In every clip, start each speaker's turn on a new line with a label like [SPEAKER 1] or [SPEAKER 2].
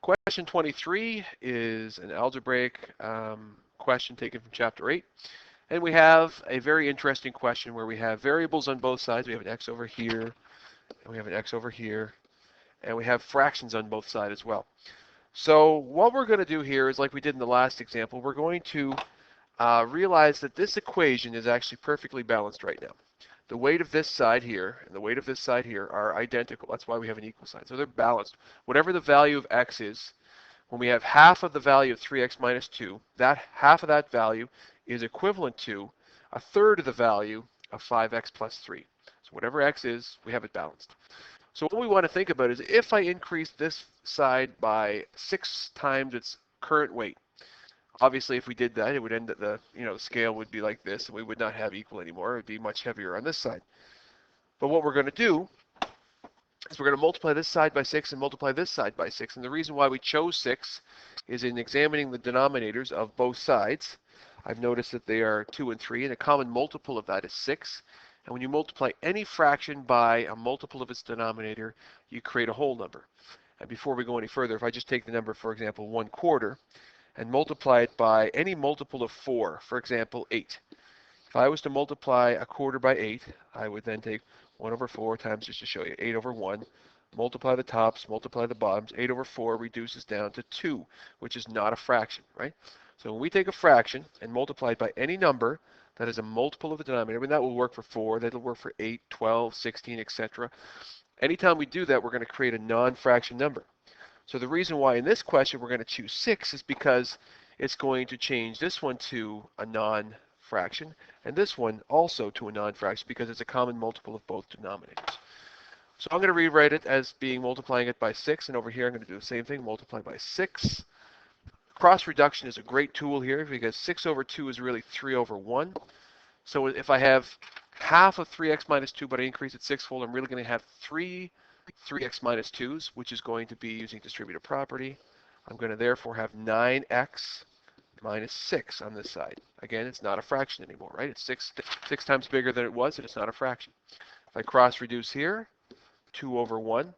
[SPEAKER 1] Question 23 is an algebraic question taken from chapter 8. And we have a very interesting question where we have variables on both sides. We have an x over here, and we have an x over here, and we have fractions on both sides as well. So what we're going to do here is like we did in the last example, we're going to realize that this equation is actually perfectly balanced right now. The weight of this side here and the weight of this side here are identical. That's why we have an equal sign. So they're balanced. Whatever the value of x is, when we have half of the value of 3x minus 2, that half of that value is equivalent to a third of the value of 5x plus 3. So whatever x is, we have it balanced. So what we want to think about is if I increase this side by 6 times its current weight, obviously if we did that, it would end at the scale would be like this, and we would not have equal anymore. It would be much heavier on this side. But what we're going to do is we're going to multiply this side by 6 and multiply this side by 6. And the reason why we chose 6 is in examining the denominators of both sides. I've noticed that they are 2 and 3, and a common multiple of that is 6. And when you multiply any fraction by a multiple of its denominator, you create a whole number. And before we go any further, if I just take the number, for example, 1/4, and multiply it by any multiple of 4, for example, 8. If I was to multiply 1/4 by 8, I would then take 1 over 4 times, just to show you, 8 over 1, multiply the tops, multiply the bottoms. 8 over 4 reduces down to 2, which is not a fraction, right? So when we take a fraction and multiply it by any number that is a multiple of the denominator, and that will work for 4, that'll work for 8, 12, 16, etc. Anytime we do that, we're going to create a non-fraction number. So the reason why in this question we're going to choose 6 is because it's going to change this one to a non-fraction and this one also to a non-fraction because it's a common multiple of both denominators. So I'm going to rewrite it as being multiplying it by 6, and over here I'm going to do the same thing, multiply by 6. Cross reduction is a great tool here because 6 over 2 is really 3 over 1. So if I have half of 3x minus 2 but I increase it sixfold, I'm really going to have 3x minus 2's, which is going to be using distributive property. I'm going to therefore have 9x minus 6 on this side. Again, it's not a fraction anymore, right? It's six times bigger than it was, and it's not a fraction. If I cross reduce here, 2 over 1.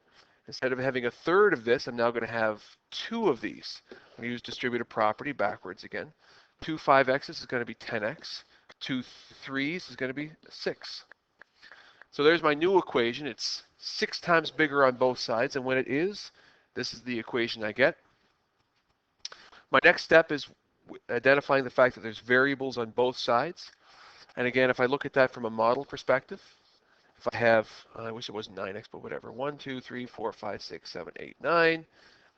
[SPEAKER 1] Instead of having a third of this, I'm now going to have 2 of these. I'm going to use distributive property backwards again. 2 5x's is going to be 10x. 2 3's is going to be 6. So there's my new equation. It's 6 times bigger on both sides, and when it is, this is the equation I get. My next step is identifying the fact that there's variables on both sides. And again, if I look at that from a model perspective, if I have, I wish it wasn't 9x, but whatever, 1, 2, 3, 4, 5, 6, 7, 8, 9. And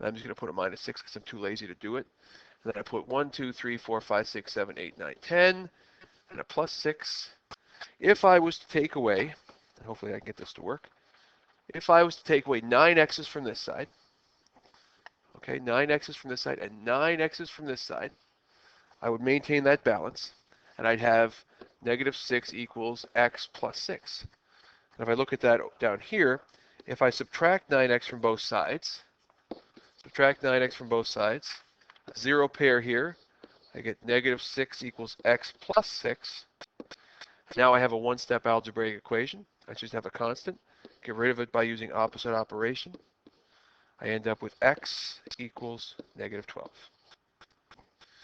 [SPEAKER 1] I'm just going to put a minus 6 because I'm too lazy to do it. And then I put 1, 2, 3, 4, 5, 6, 7, 8, 9, 10, and a plus 6. If I was to take away, and hopefully I can get this to work, if I was to take away 9x's from this side, okay, 9x's from this side and 9x's from this side, I would maintain that balance, and I'd have negative 6 equals x plus 6. And if I look at that down here, if I subtract 9x from both sides, 0 pair here, I get negative 6 equals x plus 6. Now I have a one-step algebraic equation. I just have a constant. Get rid of it by using opposite operation. I end up with x equals negative 12.